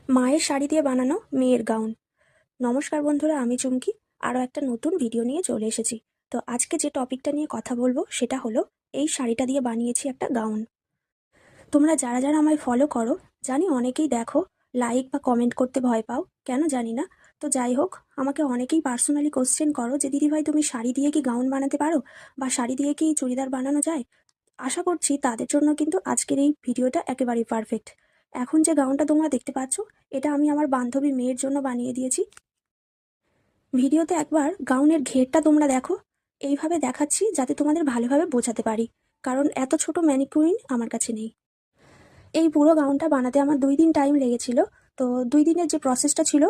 মায়ের শাড়ি দিয়ে বানানো মেয়ের গাউন। নমস্কার বন্ধুরা, আমি চুমকি। আরও একটা নতুন ভিডিও নিয়ে চলে এসেছি। তো আজকে যে টপিকটা নিয়ে কথা বলবো সেটা হলো এই শাড়িটা দিয়ে বানিয়েছি একটা গাউন। তোমরা যারা যারা আমায় ফলো করো, জানি অনেকেই দেখো লাইক বা কমেন্ট করতে ভয় পাও, কেন জানি না। তো যাই হোক, আমাকে অনেকেই পার্সোনালি কোশ্চেন করো যে দিদিভাই তুমি শাড়ি দিয়ে কি গাউন বানাতে পারো, বা শাড়ি দিয়ে কি চুড়িদার বানানো যায়। আশা করছি তাদের জন্য কিন্তু আজকের এই ভিডিওটা একেবারেই পারফেক্ট। এখন যে গাউনটা তোমরা দেখতে পাচ্ছ, এটা আমি আমার বান্ধবী মেয়ের জন্য বানিয়ে দিয়েছি। ভিডিওতে একবার গাউনের ঘেরটা তোমরা দেখো। এইভাবে দেখাচ্ছি যাতে তোমাদের ভালোভাবে বোঝাতে পারি, কারণ এত ছোট ম্যানিকুইন আমার কাছে নেই। এই পুরো গাউনটা বানাতে আমার 2 দিন টাইম লেগেছিল। তো 2 দিনের যে প্রসেসটা ছিল,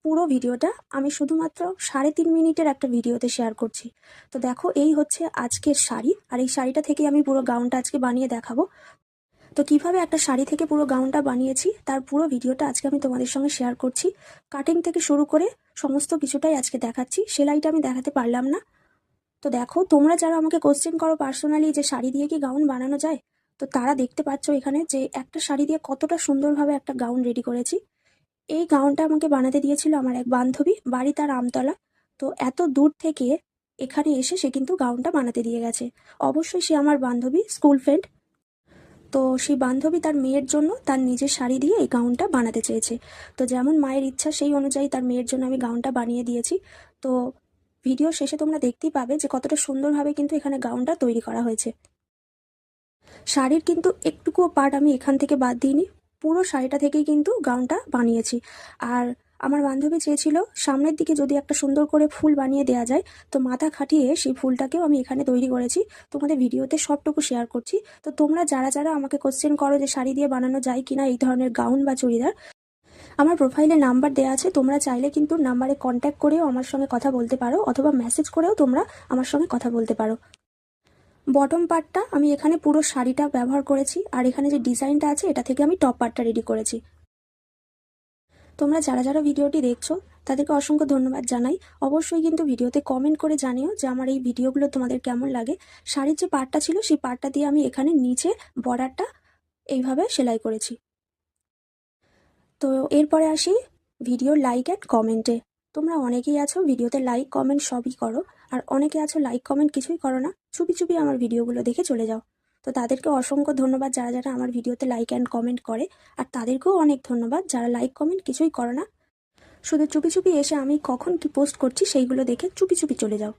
পুরো ভিডিওটা আমি শুধুমাত্র 3.5 মিনিটের একটা ভিডিওতে শেয়ার করছি। তো দেখো, এই হচ্ছে আজকের শাড়ি, আর এই শাড়িটা থেকে আমি পুরো গাউনটা আজকে বানিয়ে দেখাবো। তো কিভাবে একটা শাড়ি থেকে পুরো গাউনটা বানিয়েছি তার পুরো ভিডিওটা আজকে আমি তোমাদের সঙ্গে শেয়ার করছি। কাটিং থেকে শুরু করে সমস্ত কিছুটাই আজকে দেখাচ্ছি। সেলাইটা আমি দেখাতে পারলাম না। তো দেখো, তোমরা যারা আমাকে কোশ্চেন করো পার্সোনালি যে শাড়ি দিয়ে কি গাউন বানানো যায়, তো তারা দেখতে পাচ্ছ এখানে যে একটা শাড়ি দিয়ে কতটা সুন্দরভাবে একটা গাউন রেডি করেছি। এই গাউনটা আমাকে বানাতে দিয়েছিল আমার এক বান্ধবী, বাড়ি তার আমতলা। তো এত দূর থেকে এখানে এসে সে কিন্তু গাউনটা বানাতে দিয়ে গেছে। অবশ্যই সে আমার বান্ধবী, স্কুল ফ্রেন্ড। তো সেই বান্ধবী তার মেয়ের জন্য তার নিজের শাড়ি দিয়ে এই গাউনটা বানাতে চেয়েছে। তো যেমন মায়ের ইচ্ছা সেই অনুযায়ী তার মেয়ের জন্য আমি গাউনটা বানিয়ে দিয়েছি। তো ভিডিও শেষে তোমরা দেখতেই পাবে যে কতটা সুন্দরভাবে কিন্তু এখানে গাউনটা তৈরি করা হয়েছে। শাড়ির কিন্তু একটুকুও পার্ট আমি এখান থেকে বাদ দিইনি, পুরো শাড়িটা থেকেই কিন্তু গাউনটা বানিয়েছি। আর আমার বান্ধবী চেয়েছিল সামনের দিকে যদি একটা সুন্দর করে ফুল বানিয়ে দেওয়া যায়, তো মাথা খাটিয়ে সেই ফুলটাকেও আমি এখানে তৈরি করেছি। তোমাদের ভিডিওতে সবটুকু শেয়ার করছি। তো তোমরা যারা যারা আমাকে কোশ্চেন করো যে শাড়ি দিয়ে বানানো যায় কিনা এই ধরনের গাউন বা চুড়িদার, আমার প্রোফাইলে নাম্বার দেওয়া আছে, তোমরা চাইলে কিন্তু নাম্বারে কন্ট্যাক্ট করেও আমার সঙ্গে কথা বলতে পারো, অথবা মেসেজ করেও তোমরা আমার সঙ্গে কথা বলতে পারো। বটম পার্টটা আমি এখানে পুরো শাড়িটা ব্যবহার করেছি, আর এখানে যে ডিজাইনটা আছে এটা থেকে আমি টপ পার্টটা রেডি করেছি। তোমরা যারা যারা ভিডিওটি দেখছো তাদেরকে অসংখ্য ধন্যবাদ জানাই। অবশ্যই কিন্তু ভিডিওতে কমেন্ট করে জানিও যে আমার এই ভিডিওগুলো তোমাদের কেমন লাগে। শাড়ির যে পার্টটা ছিল সেই পার্টটা দিয়ে আমি এখানে নিচে বর্ডারটা এইভাবে সেলাই করেছি। তো এরপরে আসি ভিডিওর লাইক অ্যান্ড কমেন্টে। তোমরা অনেকেই আছো ভিডিওতে লাইক কমেন্ট সবই করো, আর অনেকে আছো লাইক কমেন্ট কিছুই করো না, চুপি চুপি আমার ভিডিওগুলো দেখে চলে যাও। তো তাদেরকে অসংখ্য ধন্যবাদ যারা যারা আমার ভিডিওতে লাইক অ্যান্ড কমেন্ট করে, আর তাদেরকেও অনেক ধন্যবাদ যারা লাইক কমেন্ট কিছুই করো না, শুধু চুপি চুপি এসে আমি কখন কি পোস্ট করছি সেইগুলো দেখে চুপি চুপি চলে যাও।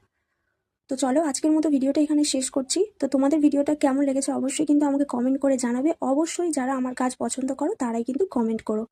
তো চলো, আজকের মতো ভিডিওটা এখানে শেষ করছি। তো তোমাদের ভিডিওটা কেমন লেগেছে অবশ্যই কিন্তু আমাকে কমেন্ট করে জানাবে। অবশ্যই যারা আমার কাজ পছন্দ করো তারাই কিন্তু কমেন্ট করো।